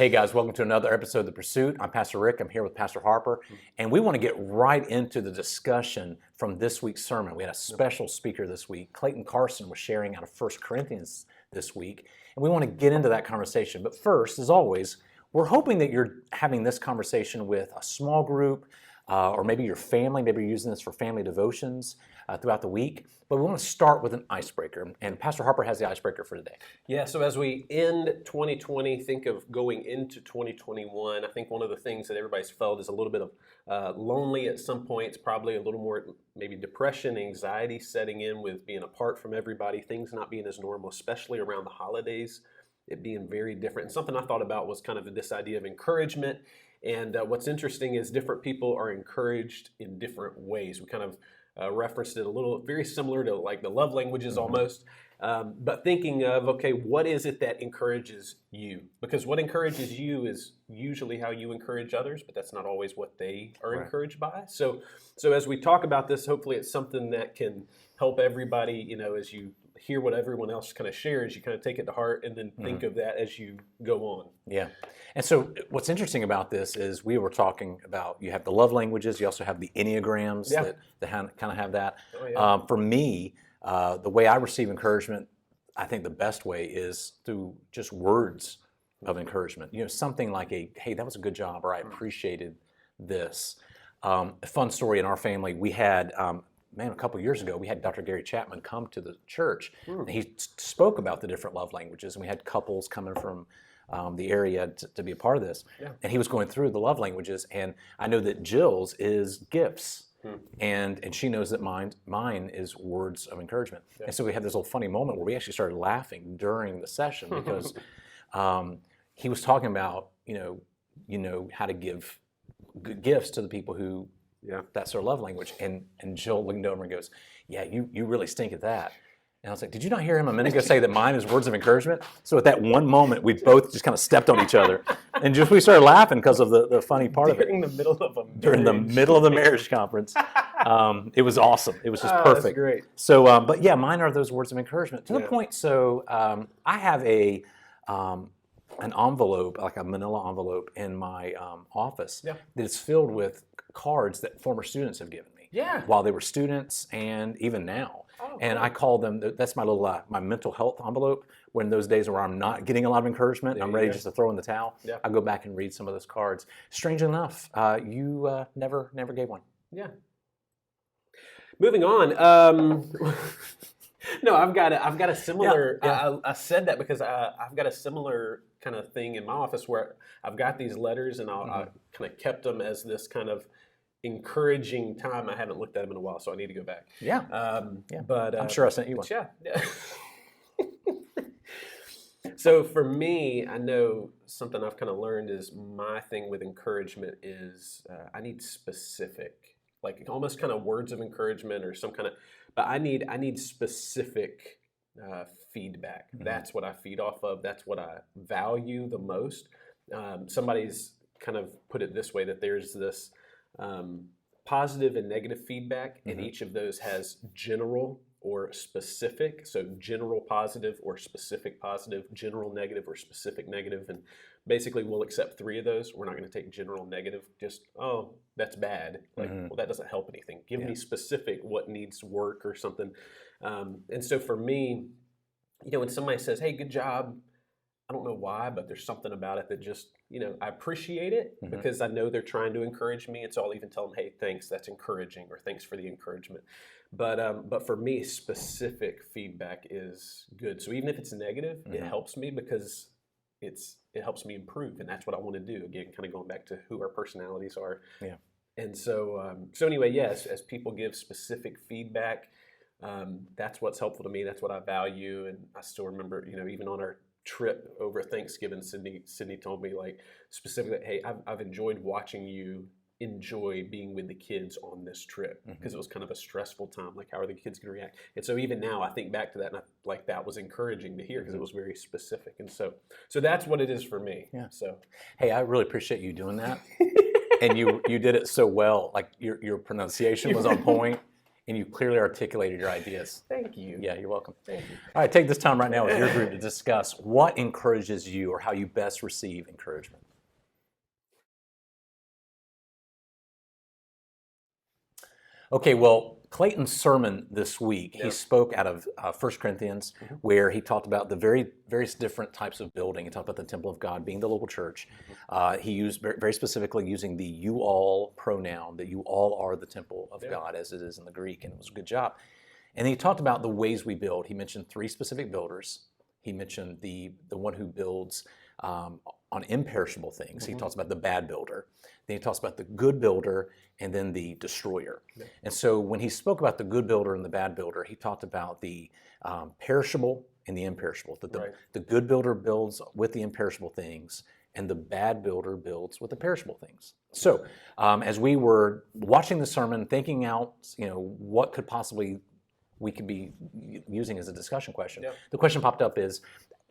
Hey guys, welcome to another episode of The Pursuit. I'm Pastor Rick. I'm here with Pastor Harper, and we want to get right into the discussion from this week's sermon. We had a special speaker this week. Klayton Carson was sharing out of 1 Corinthians this week, and we want to get into that conversation. But first, as always, we're hoping that you're having this conversation with a small group, or maybe your family. Maybe you're using this for family devotions throughout the week. But we want to start with an icebreaker, and Pastor Harper has the icebreaker for today. Yeah, so as we end 2020, think of going into 2021, I think one of the things that everybody's felt is a little bit of lonely at some points, probably a little more maybe depression, anxiety setting in with being apart from everybody, things not being as normal, especially around the holidays, it being very different. And something I thought about was kind of this idea of encouragement. And what's interesting is different people are encouraged in different ways. We kind of referenced it a little, very similar to like the love languages almost, but thinking of, okay, what is it that encourages you? Because what encourages you is usually how you encourage others, but that's not always what they are encouraged by. So as we talk about this, hopefully it's something that can help everybody, as you hear what everyone else kind of shares, you kind of take it to heart and then think of that as you go on. Yeah. And so what's interesting about this is we were talking about, you have the love languages, you also have the Enneagrams that kind of have that. Oh, yeah. For me, the way I receive encouragement, I think the best way is through just words of encouragement. Something like hey, that was a good job, or I appreciated this. A fun story in our family, we had, a couple of years ago, we had Dr. Gary Chapman come to the church, and he spoke about the different love languages, and we had couples coming from the area to be a part of this. Yeah. And he was going through the love languages, and I know that Jill's is gifts, and she knows that mine is words of encouragement. Yeah. And so we had this little funny moment where we actually started laughing during the session because he was talking about, how to give good gifts to the people who, that's their love language. And Jill leaned over and goes, yeah, you really stink at that. And I was like, did you not hear him a minute ago say that mine is words of encouragement? So at that one moment, we both just kind of stepped on each other. And we started laughing because of the funny part of it. During the middle of a marriage. During the middle of the marriage conference. It was awesome. It was just perfect. That's great. So, but yeah, mine are those words of encouragement. To the point, so I have an envelope, like a manila envelope in my office that is filled with cards that former students have given me while they were students and even now. Oh, and cool. I call them, that's my little, my mental health envelope. When those days where I'm not getting a lot of encouragement, I'm ready just to throw in the towel, I go back and read some of those cards. Strangely enough, you never gave one. Yeah. Moving on. No, I've got a similar, I said that because I've got a similar kind of thing in my office where I've got these letters and I kind of kept them as this kind of encouraging time. I haven't looked at them in a while, so I need to go back. But I'm sure I sent you one. Yeah. So for me, I know something I've kind of learned is my thing with encouragement is I need specific, like almost kind of words of encouragement or some kind of, but I need specific feedback. That's what I feed off of. That's what I value the most. Somebody's kind of put it this way, that there's this positive and negative feedback, and each of those has general or specific. So general positive or specific positive, general negative or specific negative. And basically we'll accept three of those. We're not going to take general negative, just, oh, that's bad. Like, well, that doesn't help anything. Give me specific what needs work or something. And so for me, when somebody says, hey, good job, I don't know why, but there's something about it that just, I appreciate it because I know they're trying to encourage me. And so I'll even tell them, hey, thanks, that's encouraging, or thanks for the encouragement. But for me, specific feedback is good. So even if it's negative, it helps me because it helps me improve. And that's what I want to do. Again, kind of going back to who our personalities are. Yeah. And so anyway, yes, as people give specific feedback, that's what's helpful to me. That's what I value. And I still remember, even on our trip over Thanksgiving, Sydney told me, like, specifically, hey, I've enjoyed watching you enjoy being with the kids on this trip, because it was kind of a stressful time. Like, how are the kids going to react? And so even now I think back to that, and that was encouraging to hear because it was very specific. And so that's what it is for me. Yeah. So, hey, I really appreciate you doing that. And you did it so well. Like your pronunciation was on point. and you clearly articulated your ideas. Thank you. Yeah, you're welcome. Thank you. All right, take this time right now with your group to discuss what encourages you or how you best receive encouragement. Okay, well, Klayton's sermon this week, he spoke out of 1 Corinthians, where he talked about the various different types of building. He talked about the temple of God being the local church. He used very specifically using the you all pronoun, that you all are the temple of God, as it is in the Greek, and it was a good job. And he talked about the ways we build. He mentioned 3 specific builders. He mentioned the one who builds on imperishable things. He talks about the bad builder. Then he talks about the good builder and then the destroyer. And so when he spoke about the good builder and the bad builder, he talked about the perishable and the imperishable. The good builder builds with the imperishable things, and the bad builder builds with the perishable things. So as we were watching the sermon, thinking out, what could possibly we could be using as a discussion question, the question popped up is,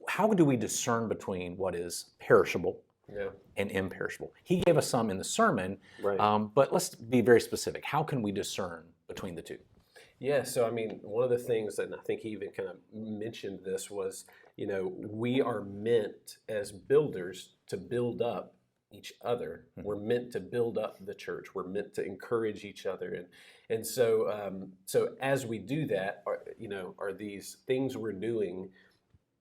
how do we discern between what is perishable and imperishable? He gave us some in the sermon, but let's be very specific. How can we discern between the two? Yeah, so I mean, one of the things, and I think he even kind of mentioned this, was, we are meant as builders to build up each other. We're meant to build up the church. We're meant to encourage each other, and so as we do that, are these things we're doing?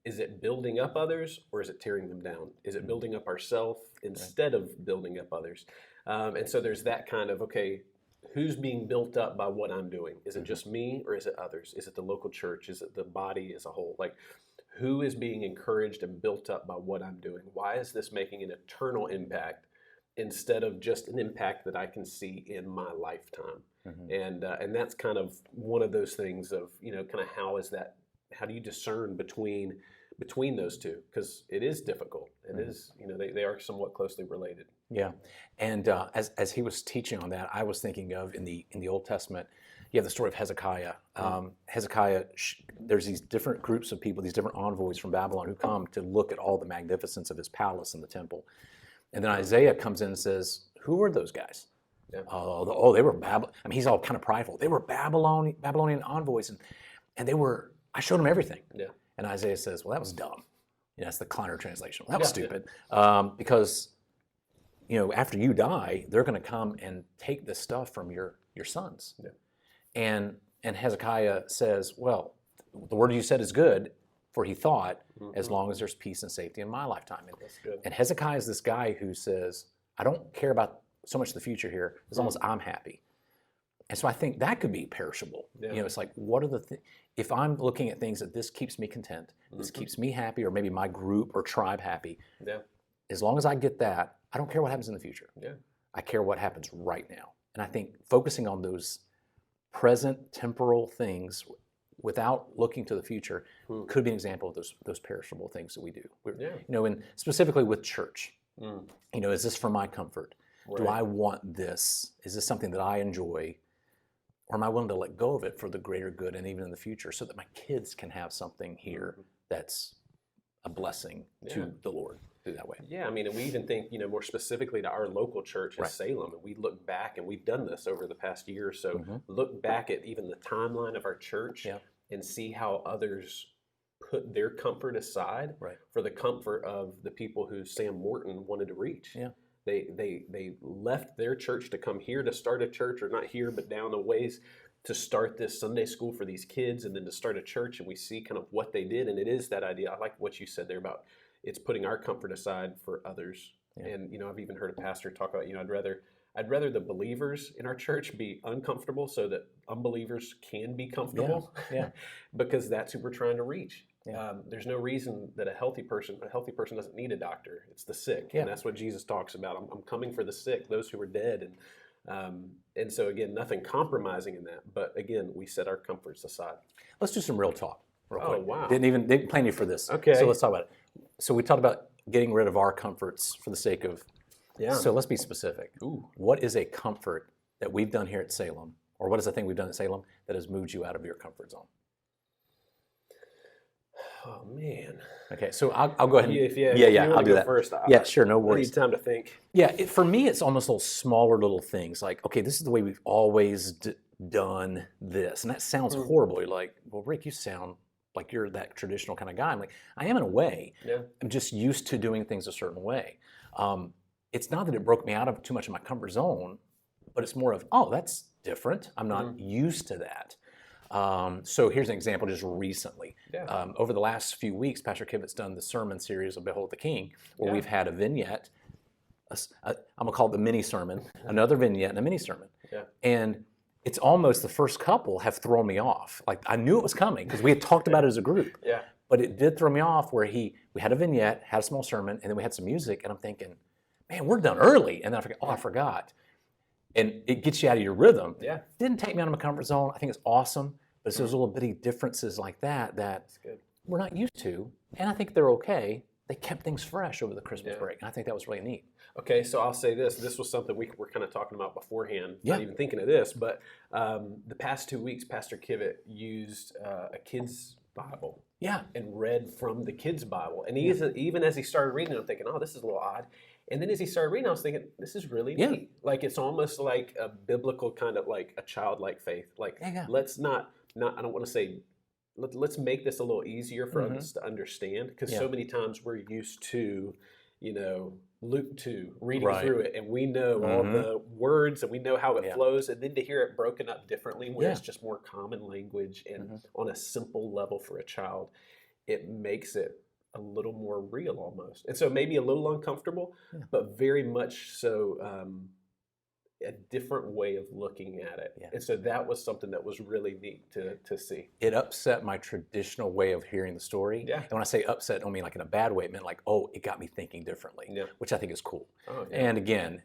Is it building up others, or is it tearing them down? Is it building up ourselves instead of building up others? And so there's that kind of, okay, who's being built up by what I'm doing? Is it just me, or is it others? Is it the local church? Is it the body as a whole? Like, who is being encouraged and built up by what I'm doing? Why is this making an eternal impact instead of just an impact that I can see in my lifetime? And that's kind of one of those things of, kind of how do you discern between those two? Because it is difficult. It is, they are somewhat closely related. Yeah, and as he was teaching on that, I was thinking of in the Old Testament, you have the story of Hezekiah. Hezekiah, there's these different groups of people, these different envoys from Babylon who come to look at all the magnificence of his palace and the temple. And then Isaiah comes in and says, who are those guys? They were Babylon. I mean, he's all kind of prideful. They were Babylonian envoys, and they were, I showed them everything. Yeah. And Isaiah says, well, that was dumb. That's the Clinard translation. Well, that was stupid. Because, after you die, they're going to come and take this stuff from your sons. Yeah. And Hezekiah says, well, the word you said is good, for he thought, as long as there's peace and safety in my lifetime. And Hezekiah is this guy who says, I don't care about so much the future here, as long as I'm happy. And so I think that could be perishable. Yeah. It's like, what are if I'm looking at things that this keeps me content, this keeps me happy, or maybe my group or tribe happy, as long as I get that, I don't care what happens in the future. Yeah. I care what happens right now. And I think focusing on those present temporal things without looking to the future could be an example of those perishable things that we do. And specifically with church, is this for my comfort? Right. Do I want this? Is this something that I enjoy? Or am I willing to let go of it for the greater good and even in the future so that my kids can have something here that's a blessing to the Lord through that way? Yeah, I mean, and we even think, more specifically to our local church at Salem, and we look back, and we've done this over the past year or so, look back at even the timeline of our church and see how others put their comfort aside for the comfort of the people who Sam Morton wanted to reach. Yeah. They left their church to come here to start a church, or not here, but down a ways, to start this Sunday school for these kids, and then to start a church. And we see kind of what they did, and it is that idea. I like what you said there about it's putting our comfort aside for others. Yeah. And I've even heard a pastor talk about I'd rather the believers in our church be uncomfortable so that unbelievers can be comfortable. Yeah. Because that's who we're trying to reach. Yeah. There's no reason that a healthy person doesn't need a doctor. It's the sick, and that's what Jesus talks about. I'm coming for the sick, those who are dead, and so again, nothing compromising in that. But again, we set our comforts aside. Let's do some real talk. Real quick. Wow! Didn't plan you for this. Okay. So let's talk about it. So we talked about getting rid of our comforts for the sake of. Yeah. So let's be specific. Ooh. What is a comfort that we've done here at Salem, or what is a thing we've done at Salem that has moved you out of your comfort zone? Oh man. Okay, so I'll go ahead and I'll do that first. Sure, no worries. I need time to think. Yeah, for me, it's almost little smaller little things. Like, okay, this is the way we've always done this. And that sounds horrible. You're like, well, Rick, you sound like you're that traditional kind of guy. I'm like, I am in a way. Yeah. I'm just used to doing things a certain way. It's not that it broke me out of too much of my comfort zone, but it's more of, oh, that's different. I'm not used to that. So here's an example just recently. Yeah. Over the last few weeks, Pastor Kivett's done the sermon series of Behold the King, where we've had a vignette, I'm going to call it the mini sermon, another vignette and a mini sermon. Yeah. And it's almost the first couple have thrown me off. Like I knew it was coming because we had talked about it as a group. Yeah. But it did throw me off where we had a vignette, had a small sermon, and then we had some music, and I'm thinking, man, we're done early. And then I forgot. And it gets you out of your rhythm. Yeah. Didn't take me out of my comfort zone. I think it's awesome. But it's those little bitty differences like that we're not used to. And I think they're okay. They kept things fresh over the Christmas break. And I think that was really neat. Okay, so I'll say this. This was something we were kind of talking about beforehand, not even thinking of this, but the past 2 weeks, Pastor Kivett used a kid's Bible. Yeah. And read from the kid's Bible. And even as he started reading it, I'm thinking, oh, this is a little odd. And then as he started reading, I was thinking, this is really neat. Like, it's almost like a biblical kind of like a childlike faith. Like, let's not I don't want to say, let's make this a little easier for us to understand. Because so many times we're used to, Luke 2, reading through it, and we know all the words and we know how it flows, and then to hear it broken up differently where it's just more common language and on a simple level for a child, it makes it a little more real almost. And so maybe a little uncomfortable, but very much so a different way of looking at it. And so that was something that was really neat to see. It upset my traditional way of hearing the story. Yeah. And when I say upset, I don't mean like in a bad way. It meant like, oh, it got me thinking differently, which I think is cool. Oh, And again,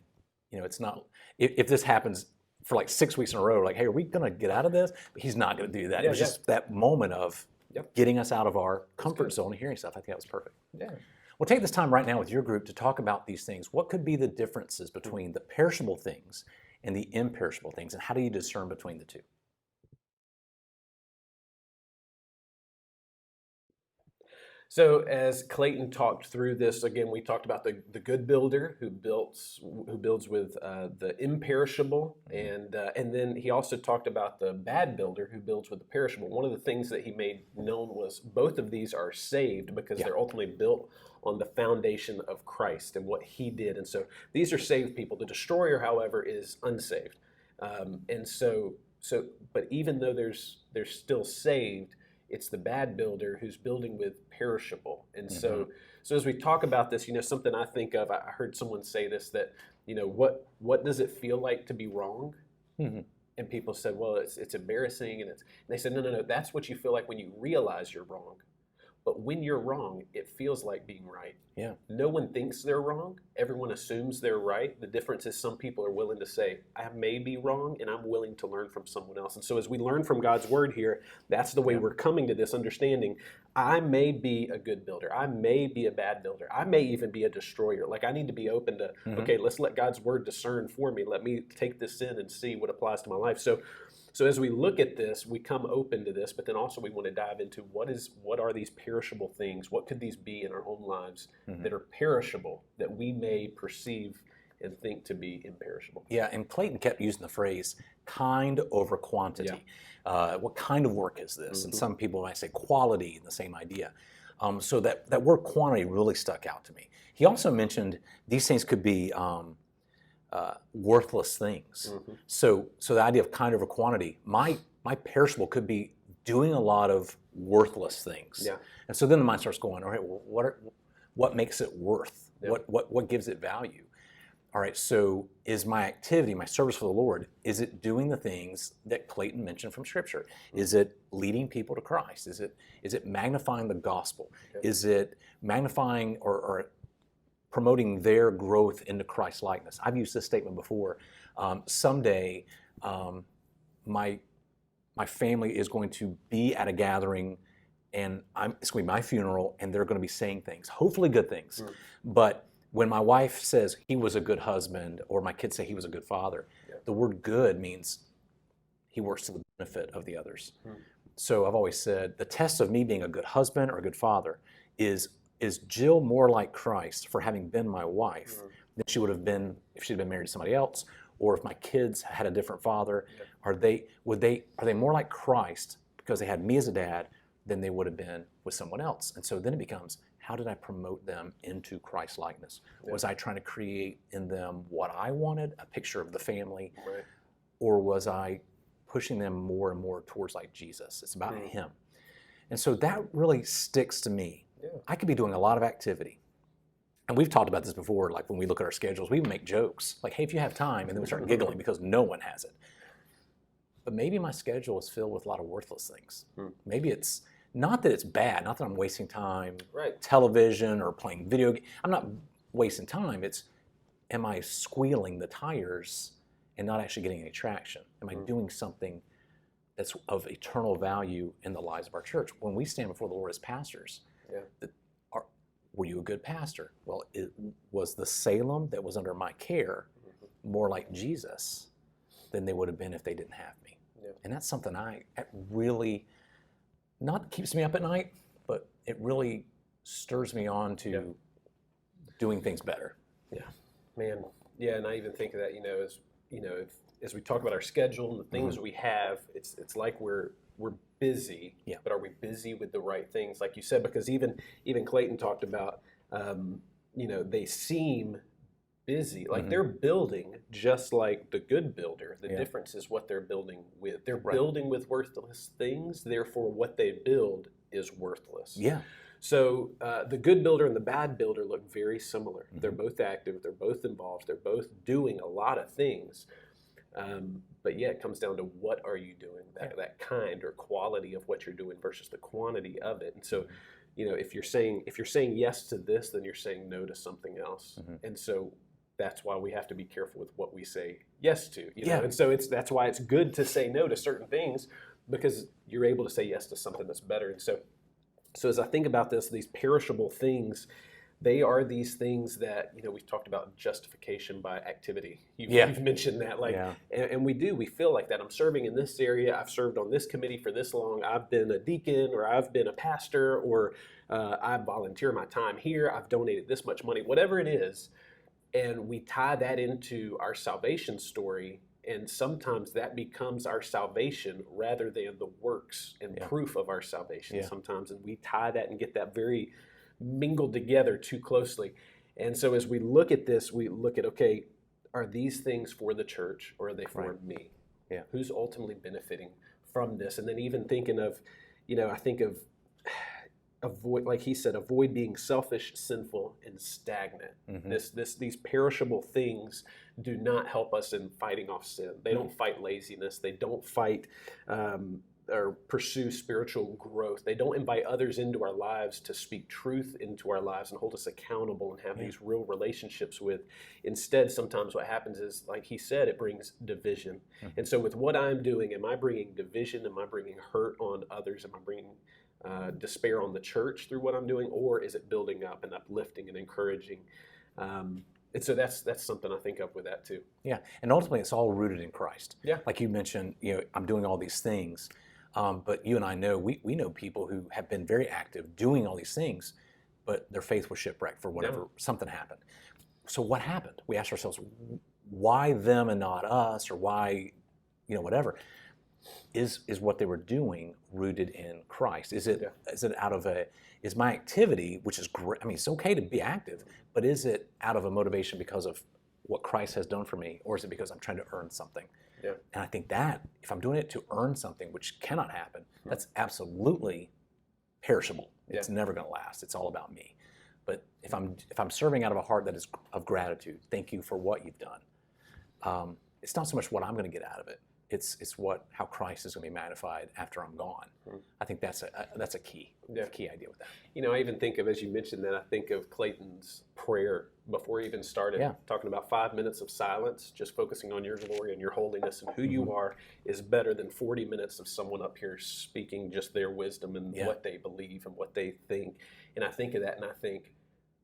it's not, if this happens for like 6 weeks in a row, like, hey, are we going to get out of this? But he's not going to do that. It was just that moment of getting us out of our comfort zone and hearing stuff. I think that was perfect. Yeah. We'll take this time right now with your group to talk about these things. What could be the differences between the perishable things and the imperishable things, and how do you discern between the two? So as Klayton talked through this, again, we talked about the good builder who builds with the imperishable, and then he also talked about the bad builder who builds with the perishable. One of the things that he made known was both of these are saved because they're ultimately built on the foundation of Christ and what he did. And so these are saved people. The destroyer, however, is unsaved. But even though they're still saved, it's the bad builder who's building with perishable. And so as we talk about this, something I think of, I heard someone say this, that, what does it feel like to be wrong? And people said, well, it's embarrassing. And they said, no, that's what you feel like when you realize you're wrong. But when you're wrong, it feels like being right. Yeah. No one thinks they're wrong. Everyone assumes they're right. The difference is some people are willing to say, I may be wrong, and I'm willing to learn from someone else. And so as we learn from God's word here, that's the way we're coming to this understanding. I may be a good builder. I may be a bad builder. I may even be a destroyer. Like, I need to be open to, okay, let's let God's word discern for me. Let me take this in and see what applies to my life. So as we look at this, we come open to this, but then also we want to dive into what are these perishable things? What could these be in our own lives that are perishable, that we may perceive and think to be imperishable? Yeah, and Klayton kept using the phrase kind over quantity. What kind of work is this? And some people might say quality, the same idea. So that word quantity really stuck out to me. He also mentioned these things could be worthless things. So the idea of kind over quantity, my perishable could be doing a lot of worthless things. Yeah. And so then the mind starts going, all right, well, what makes it worth? What gives it value? All right, so is my activity, my service for the Lord, is it doing the things that Klayton mentioned from Scripture? Is it leading people to Christ? Is it magnifying the gospel? Is it magnifying or promoting their growth into Christ likeness? I've used this statement before. Someday, my family is going to be at a gathering, and it's going to be my funeral, and they're going to be saying things, hopefully good things. But when my wife says he was a good husband, or my kids say he was a good father, the word good means he works to the benefit of the others. So I've always said the test of me being a good husband or a good father is Jill more like Christ for having been my wife than she would have been if she'd been married to somebody else, or if my kids had a different father, are they more like Christ because they had me as a dad than they would have been with someone else? And so then it becomes, how did I promote them into Christ likeness? Was I trying to create in them what I wanted, a picture of the family, or was I pushing them more and more towards like Jesus? It's about him. And so that really sticks to me. I could be doing a lot of activity. And we've talked about this before, like when we look at our schedules, we make jokes, like, hey, if you have time, and then we start giggling because no one has it. But maybe my schedule is filled with a lot of worthless things. Maybe it's not that it's bad, not that I'm wasting time, television or playing video games. I'm not wasting time. It's, am I squealing the tires and not actually getting any traction? Am I doing something that's of eternal value in the lives of our church? When we stand before the Lord as pastors, were you a good pastor? Well, it was the Salem that was under my care more like Jesus than they would have been if they didn't have me. And that's something it really, not keeps me up at night, but it really stirs me on to doing things better. Man. Yeah, and I even think of that, as we talk about our schedule and the things we have, it's like we're busy, but are we busy with the right things? Like you said, because even Klayton talked about, they seem busy, like they're building just like the good builder. The difference is what they're building with. They're building with worthless things, therefore what they build is worthless. So the good builder and the bad builder look very similar. They're both active, they're both involved, they're both doing a lot of things. But it comes down to what are you doing, that kind or quality of what you're doing versus the quantity of it. And so, if you're saying yes to this, then you're saying no to something else. And so that's why we have to be careful with what we say yes to. And so that's why it's good to say no to certain things, because you're able to say yes to something that's better. And so as I think about this, these perishable things, they are these things that, we've talked about justification by activity. You've mentioned that, and we feel like that. I'm serving in this area. I've served on this committee for this long. I've been a deacon, or I've been a pastor, or I volunteer my time here. I've donated this much money, whatever it is. And we tie that into our salvation story. And sometimes that becomes our salvation rather than the works and proof of our salvation sometimes. And we tie that and get that very mingled together too closely. And so as we look at this, we look at, okay, are these things for the church or are they for me? Who's ultimately benefiting from this? And then even thinking of, I think of avoid, like he said, avoid being selfish, sinful, and stagnant. These perishable things do not help us in fighting off sin. They don't fight laziness. They don't fight or pursue spiritual growth. They don't invite others into our lives to speak truth into our lives and hold us accountable and have these real relationships with. Instead, sometimes what happens is, like he said, it brings division. And so with what I'm doing, am I bringing division? Am I bringing hurt on others? Am I bringing despair on the church through what I'm doing? Or is it building up and uplifting and encouraging? And so that's something I think of with that too. And ultimately it's all rooted in Christ. Like you mentioned, I'm doing all these things. But you and I know, we know people who have been very active doing all these things, but their faith was shipwrecked for whatever, something happened. So what happened? We asked ourselves, why them and not us, or why, whatever. Is what they were doing rooted in Christ? Is it is my activity, which is great, I mean, it's okay to be active, but is it out of a motivation because of what Christ has done for me, or is it because I'm trying to earn something? And I think that if I'm doing it to earn something, which cannot happen, that's absolutely perishable. It's never going to last. It's all about me. But if I'm serving out of a heart that is of gratitude, thank you for what you've done. It's not so much what I'm going to get out of it. It's how Christ is going to be magnified after I'm gone. I think that's a key idea with that. I even think of, as you mentioned that, I think of Clayton's prayer before he even started, talking about 5 minutes of silence, just focusing on your glory and your holiness and who you are is better than 40 minutes of someone up here speaking just their wisdom and what they believe and what they think. And I think of that and I think,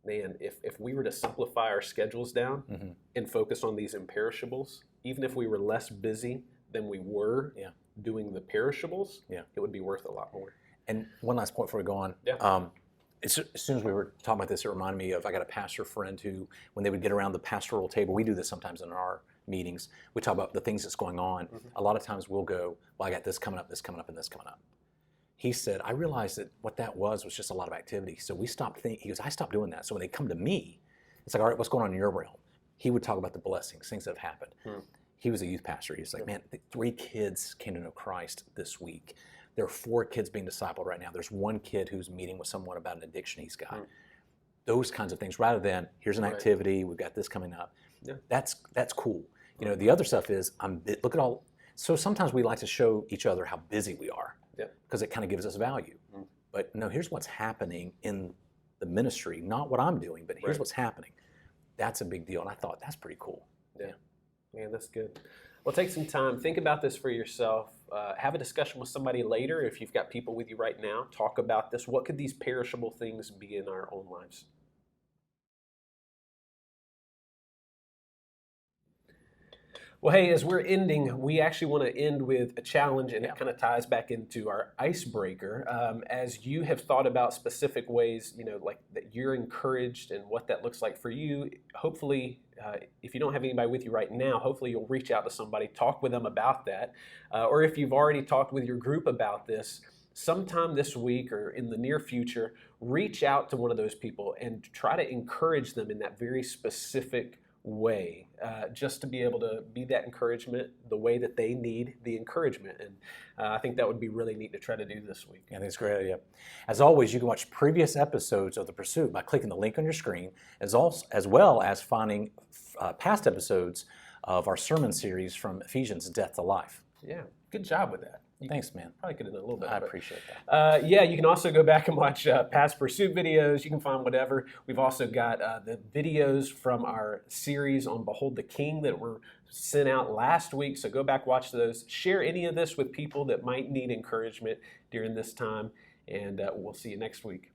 man, if we were to simplify our schedules down and focus on these imperishables, even if we were less busy than we were doing the perishables, it would be worth a lot more. And one last point before we go on. as soon as we were talking about this, it reminded me of, I got a pastor friend who, when they would get around the pastoral table, we do this sometimes in our meetings, we talk about the things that's going on. A lot of times we'll go, well, I got this coming up, and this coming up. He said, I realized that what that was just a lot of activity. So we stopped thinking, he goes, I stopped doing that. So when they come to me, it's like, all right, what's going on in your realm? He would talk about the blessings, things that have happened. He was a youth pastor. He was like, man, 3 kids came to know Christ this week. There are 4 kids being discipled right now. There's 1 kid who's meeting with someone about an addiction he's got. Those kinds of things, rather than here's an activity, we've got this coming up. That's cool. You know, the other stuff is, look at all. So sometimes we like to show each other how busy we are, because it kind of gives us value. But no, here's what's happening in the ministry, not what I'm doing, but here's what's happening. That's a big deal, and I thought that's pretty cool. Yeah, man, that's good. Well, take some time, think about this for yourself. Have a discussion with somebody later. If you've got people with you right now, talk about this. What could these perishable things be in our own lives? Well, hey, as we're ending, we actually want to end with a challenge, and it kind of ties back into our icebreaker. As you have thought about specific ways, you know, like that you're encouraged and what that looks like for you, hopefully, if you don't have anybody with you right now, hopefully you'll reach out to somebody, talk with them about that. Or if you've already talked with your group about this, sometime this week or in the near future, reach out to one of those people and try to encourage them in that very specific way, just to be able to be that encouragement the way that they need the encouragement. And I think that would be really neat to try to do this week. I think it's a great idea. As always, you can watch previous episodes of The Pursuit by clicking the link on your screen, as well as finding past episodes of our sermon series from Ephesians, Death to Life. Yeah, good job with that. Thanks, man. Probably could have done a little bit. I appreciate that. Yeah, you can also go back and watch past Pursuit videos. You can find whatever. We've also got the videos from our series on Behold the King that were sent out last week. So go back, watch those. Share any of this with people that might need encouragement during this time. And we'll see you next week.